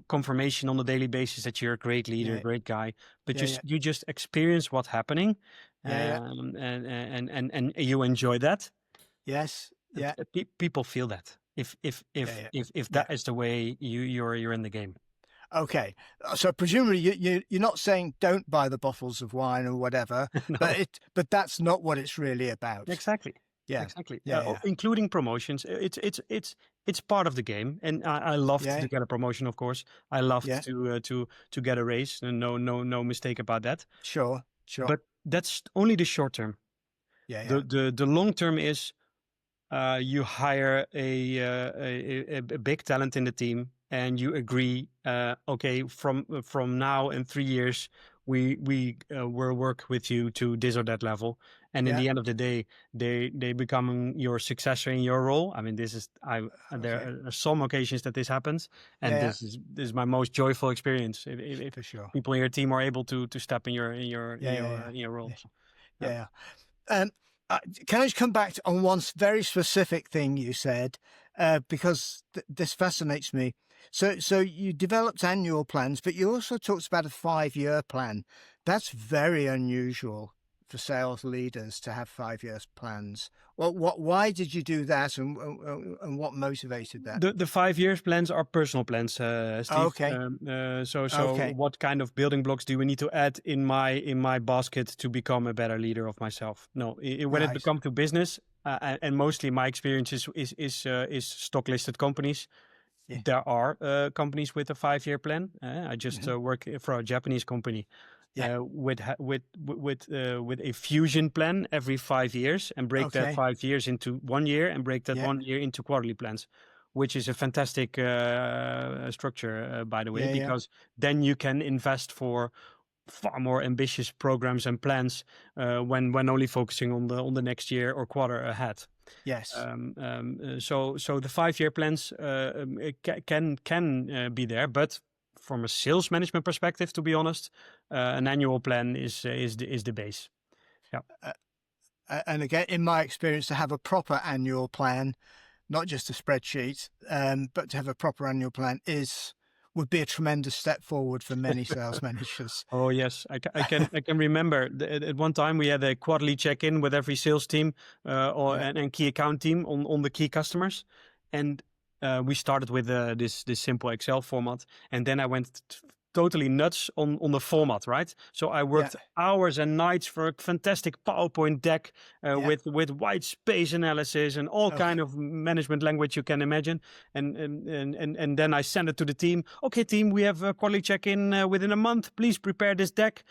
S2: confirmation on a daily basis that you're a great leader,
S3: Yeah.
S2: great guy, but
S3: Yeah.
S2: you just experience what's happening,
S3: Yeah.
S2: and you enjoy that.
S3: Yes. Yeah.
S2: People feel that.
S3: Yeah.
S2: If
S3: Yeah.
S2: that is the way you're in the game.
S3: Okay. So presumably you're not saying don't buy the bottles of wine or whatever,
S2: No.
S3: but that's not what it's really about.
S2: Exactly.
S3: Yeah.
S2: Exactly.
S3: Yeah.
S2: Including promotions. It's part of the game, and I loved
S3: Yeah.
S2: to get a promotion. Of course, I loved
S3: Yeah.
S2: to get a raise. And no mistake about that.
S3: Sure.
S2: But that's only the short term.
S3: Yeah.
S2: The long term is you hire a big talent in the team, and you agree. Okay, from now and 3 years, we will work with you to this or that level. And in
S3: Yeah.
S2: the end of the day, they become your successor in your role. I mean, there are some occasions that this happens, and
S3: Yeah.
S2: this is my most joyful experience. If
S3: For sure.
S2: people in your team are able to step in your
S3: Yeah.
S2: in your roles.
S3: Yeah. Can I just come back on one very specific thing you said, because this fascinates me. So you developed annual plans, but you also talked about a 5-year plan. That's very unusual for sales leaders to have 5-year plans. Well, why did you do that, and what motivated that?
S2: The 5 years plans are personal plans, Steve.
S3: Okay.
S2: So
S3: Okay.
S2: what kind of building blocks do we need to add in my basket to become a better leader of myself? No, when it
S3: Right.
S2: comes to business, and mostly my experience is stock listed companies.
S3: Yeah.
S2: There are companies with a 5-year plan. I just work for a Japanese company.
S3: Yeah.
S2: With a fusion plan every 5 years, and break that
S3: Okay.
S2: 5 years into 1 year, and break that
S3: Yeah.
S2: 1 year into quarterly plans, which is a fantastic structure, by the way,
S3: Yeah.
S2: because then you can invest for far more ambitious programs and plans when only focusing on the next year or quarter ahead.
S3: Yes.
S2: So the 5-year plans can be there, but from a sales management perspective, to be honest, an annual plan is the base. Yeah.
S3: And again, in my experience, to have a proper annual plan, not just a spreadsheet, but to have a proper annual plan would be a tremendous step forward for many sales managers.
S2: Oh yes, I can remember at one time we had a quarterly check-in with every sales team and key account team on the key customers, and we started with this simple Excel format, and then I went totally nuts on the format, right? So I worked hours and nights for a fantastic PowerPoint deck with white space analysis and all kind of management language you can imagine. And then I sent it to the team. Okay, team, we have a quarterly check-in within a month. Please prepare this deck.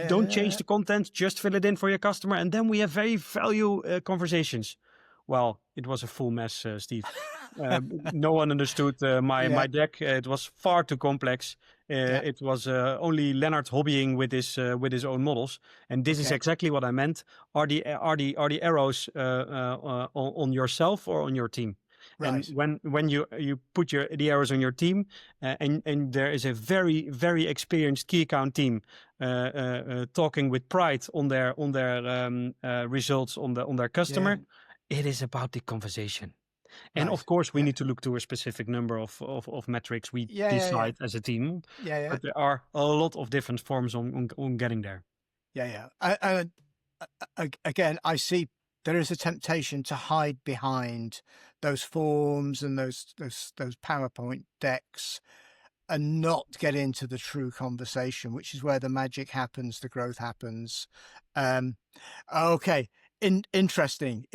S2: Don't change the content, just fill it in for your customer. And then we have very value conversations. Well, it was a full mess, Steve. No one understood my deck. It was far too complex. It was only Lennart hobbying with his own models, and this is exactly what I meant. Are the arrows on yourself or on your team?
S3: Right.
S2: And when you put the arrows on your team, and there is a very very experienced key account team talking with pride on their results on their customer. It is about the conversation. And of course, we need to look to a specific number of metrics we decide as a team. But there are a lot of different forms on getting there.
S3: Again, I see there is a temptation to hide behind those forms and those PowerPoint decks and not get into the true conversation, which is where the magic happens, the growth happens. Interesting.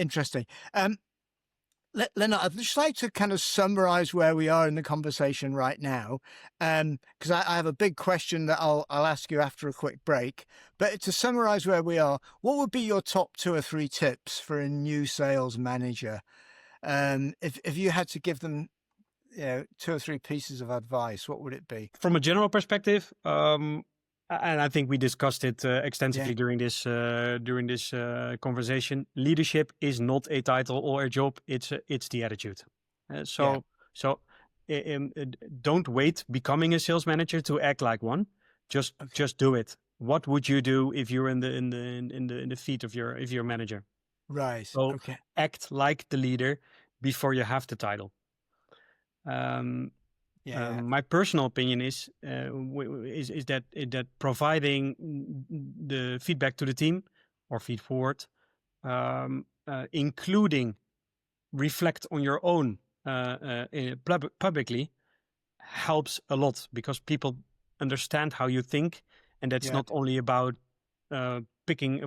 S3: Lennart, I'd just like to kind of summarize where we are in the conversation right now, because I have a big question that I'll ask you after a quick break. But to summarize where we are, what would be your top 2 or 3 tips for a new sales manager? If you had to give them, 2 or 3 pieces of advice, what would it be?
S2: From a general perspective, and I think we discussed it extensively during this conversation. Leadership is not a title or a job; it's the attitude. So don't wait becoming a sales manager to act like one. Just do it. What would you do if you're in the feet of your manager?
S3: Right.
S2: So act like the leader before you have the title. My personal opinion is that providing the feedback to the team or feed forward, including reflect on your own publicly, helps a lot, because people understand how you think, and that's not only about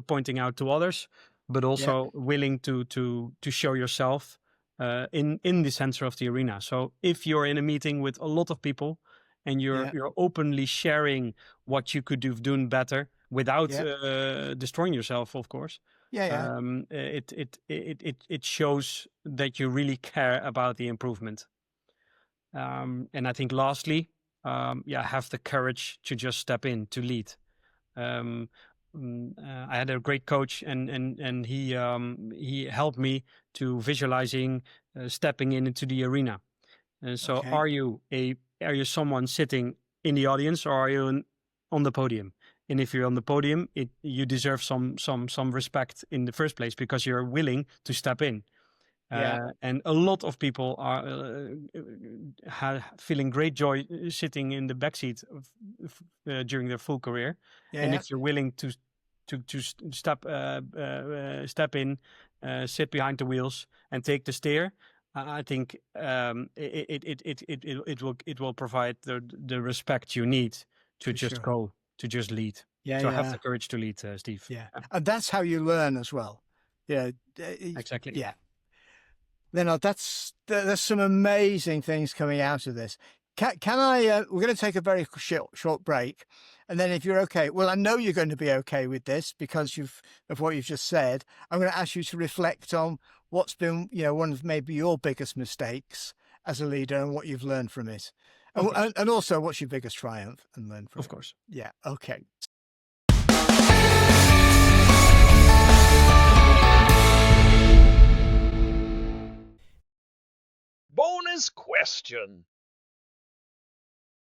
S2: pointing out to others, but also willing to show yourself in the center of the arena. So if you're in a meeting with a lot of people and you're openly sharing what you could have done better without destroying yourself, of course, it shows that you really care about the improvement. And I think lastly, have the courage to just step in to lead. I had a great coach, and he helped me to visualizing stepping into the arena. And so, are you someone sitting in the audience, or are you on the podium? And if you're on the podium, you deserve some respect in the first place, because you're willing to step in. And a lot of people are feeling great joy sitting in the backseat during their full career. And if you're willing to step in, sit behind the wheels and take the steer, I think it will provide the respect you need to just go, to just lead. Have the courage to lead, Steve.
S3: And that's how you learn as well.
S2: Exactly.
S3: Yeah. Lennart, there's some amazing things coming out of this. Can I? We're going to take a very short break, and then if you're okay, well, I know you're going to be okay with this because of what you've just said. I'm going to ask you to reflect on what's been, one of maybe your biggest mistakes as a leader and what you've learned from it, and also what's your biggest triumph and learn from it.
S2: Of course.
S3: Yeah. Okay.
S4: Bonus question.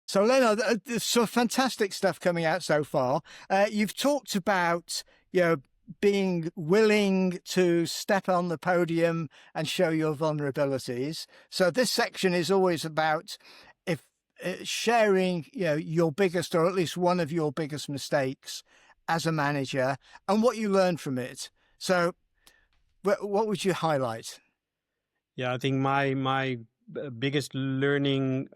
S3: So, Lennart, there's some fantastic stuff coming out so far. You've talked about, being willing to step on the podium and show your vulnerabilities. So this section is always about sharing, your biggest, or at least one of your biggest mistakes as a manager and what you learned from it. So what would you highlight?
S2: Yeah, I think my biggest learning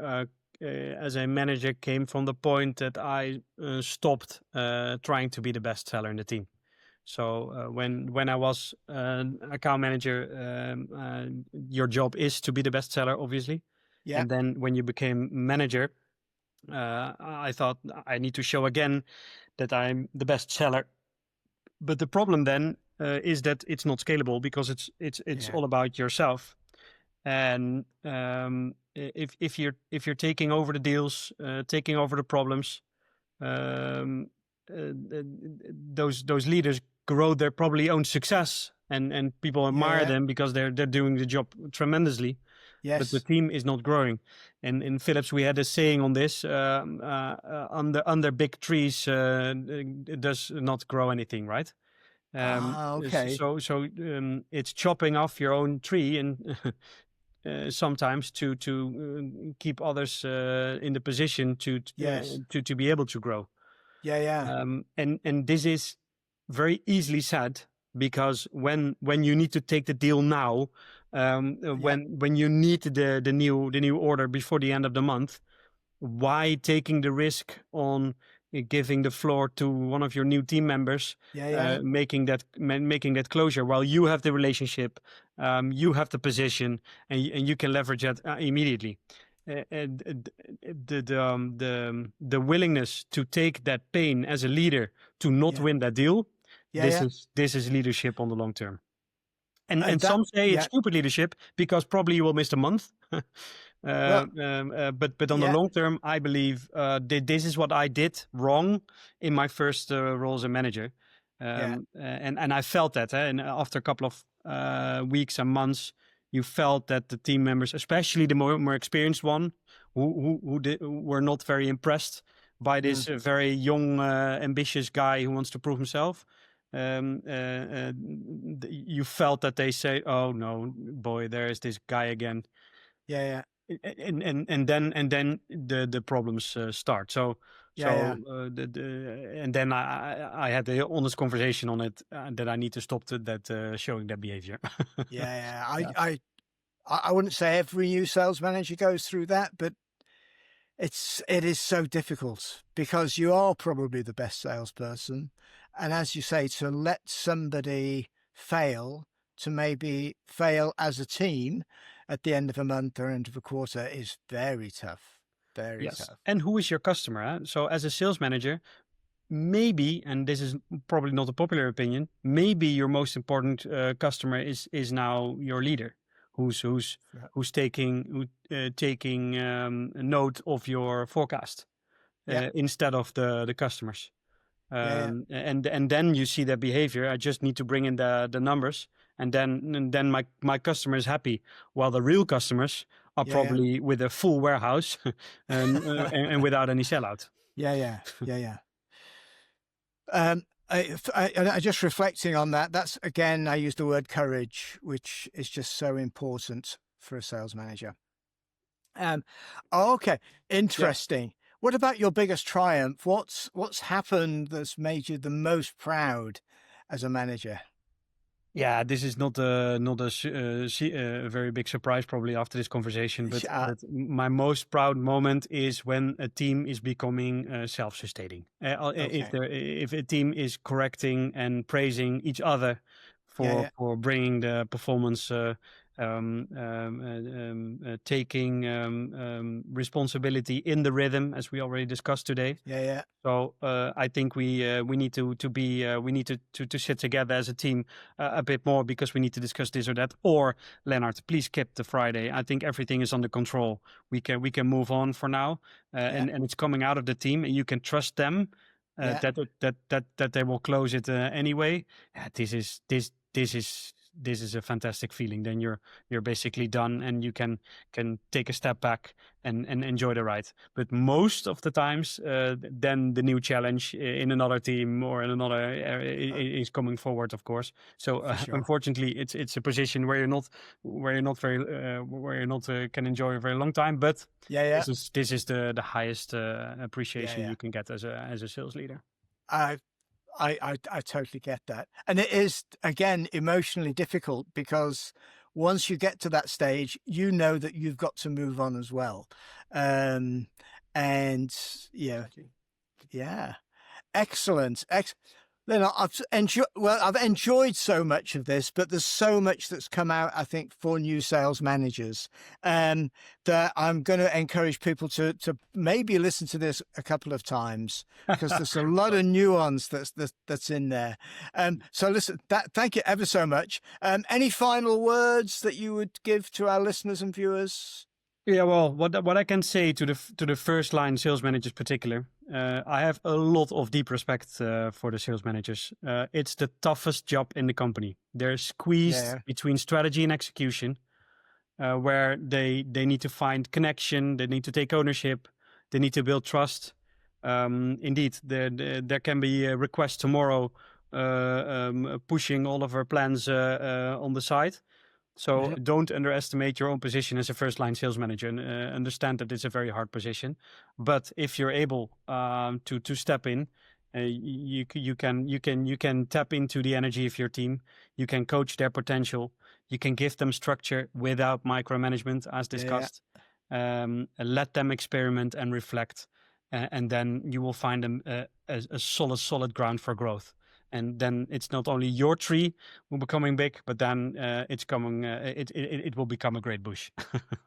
S2: as a manager came from the point that I stopped trying to be the best seller in the team. So when I was account manager, your job is to be the best seller, obviously. Yeah. And then when you became manager, I thought I need to show again that I'm the best seller. But the problem then is that it's not scalable, because it's all about yourself. And if you're taking over the deals, taking over the problems, those leaders grow their probably own success, and people admire them because they're doing the job tremendously. Yes. But the team is not growing. And in Philips, we had a saying on this: under big trees, it does not grow anything, right?
S3: Okay.
S2: So it's chopping off your own tree and. Sometimes to keep others in the position to be able to grow. And this is very easily said, because when you need to take the deal now, when you need the new order before the end of the month, why taking the risk on giving the floor to one of your new team members, making that closure while you have the relationship, you have the position, and you can leverage that immediately. And the willingness to take that pain as a leader to not win that deal, this is leadership on the long term. And some say it's stupid leadership because probably you will miss a month. But on the long term, I believe this is what I did wrong in my first role as a manager. And I felt that. And after a couple of weeks and months, you felt that the team members, especially the more experienced one, who were not very impressed by this very young, ambitious guy who wants to prove himself. You felt that they say, "Oh no, boy, there is this guy again." And then the problems start. And then I had the honest conversation on it that I need to stop that showing that behavior.
S3: I wouldn't say every new sales manager goes through that, but it is so difficult because you are probably the best salesperson, and as you say, to let somebody fail, to maybe fail as a team at the end of a month or end of a quarter is very tough. Very tough.
S2: And who is your customer? Huh? So as a sales manager, maybe, and this is probably not a popular opinion, maybe your most important customer is now your leader, who's taking note of your forecast instead of the customers. And then you see that behavior. I just need to bring in the numbers, and then my customer is happy, while the real customers are probably with a full warehouse and without any sellout.
S3: I just reflecting on that. That's again, I use the word courage, which is just so important for a sales manager. Okay, interesting. What about your biggest triumph? What's happened that's made you the most proud as a manager?
S2: Yeah, this is not a very big surprise probably after this conversation, but my most proud moment is when a team is becoming self-sustaining. If a team is correcting and praising each other for bringing the performance, taking responsibility in the rhythm, as we already discussed today. So I think we need to sit together as a team a bit more, because we need to discuss this or that. Or Lennart, please skip the Friday. I think everything is under control. We can move on for now, and it's coming out of the team, and you can trust them that they will close it anyway. This is a fantastic feeling. Then you're basically done, and you can take a step back and enjoy the ride. But most of the times, then the new challenge in another team or in another area is coming forward, of course. So unfortunately, it's a position where you're not can enjoy a very long time. But this is the highest appreciation you can get as a sales leader.
S3: I totally get that. And it is, again, emotionally difficult, because once you get to that stage, you know that you've got to move on as well. Excellent. Lennart, I've enjoyed so much of this, but there's so much that's come out, I think, for new sales managers, that I'm going to encourage people to maybe listen to this a couple of times, because there's a lot of nuance that's in there. So listen, thank you ever so much. Any final words that you would give to our listeners and viewers?
S2: Yeah, well, what I can say to the first line sales managers, in particular, I have a lot of deep respect for the sales managers. It's the toughest job in the company. They're squeezed between strategy and execution, where they need to find connection, they need to take ownership, they need to build trust. Indeed, there can be a request tomorrow pushing all of our plans on the side. So don't underestimate your own position as a first-line sales manager, and understand that it's a very hard position. But if you're able to step in, you can tap into the energy of your team. You can coach their potential. You can give them structure without micromanagement, as discussed. Let them experiment and reflect, and then you will find a solid ground for growth. And then it's not only your tree will becoming big, but then it will become a great bush.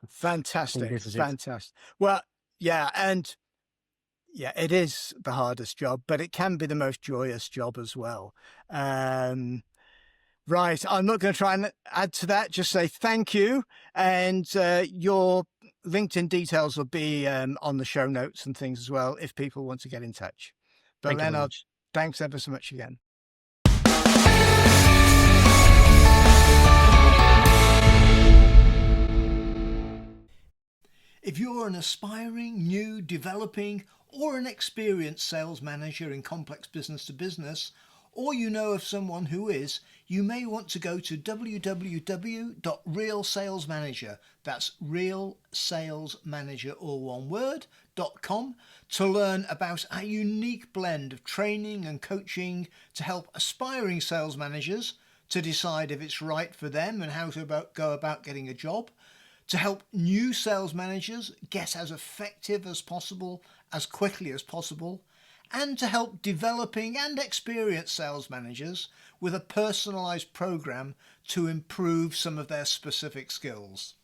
S3: Fantastic,
S2: this is it.
S3: fantastic. Well, yeah, and yeah, it is the hardest job, but it can be the most joyous job as well. Right, I'm not going to try and add to that. Just say thank you, and your LinkedIn details will be on the show notes and things as well if people want to get in touch. But
S2: Thank you very
S3: Lennart,
S2: much.
S3: thanks ever so much again.
S1: If you're an aspiring, new, developing, or an experienced sales manager in complex business to business, or you know of someone who is, you may want to go to www.realsalesmanager, that's realsalesmanager, all one word, .com, to learn about our unique blend of training and coaching to help aspiring sales managers to decide if it's right for them and how to go about getting a job, to help new sales managers get as effective as possible, as quickly as possible, and to help developing and experienced sales managers with a personalized program to improve some of their specific skills.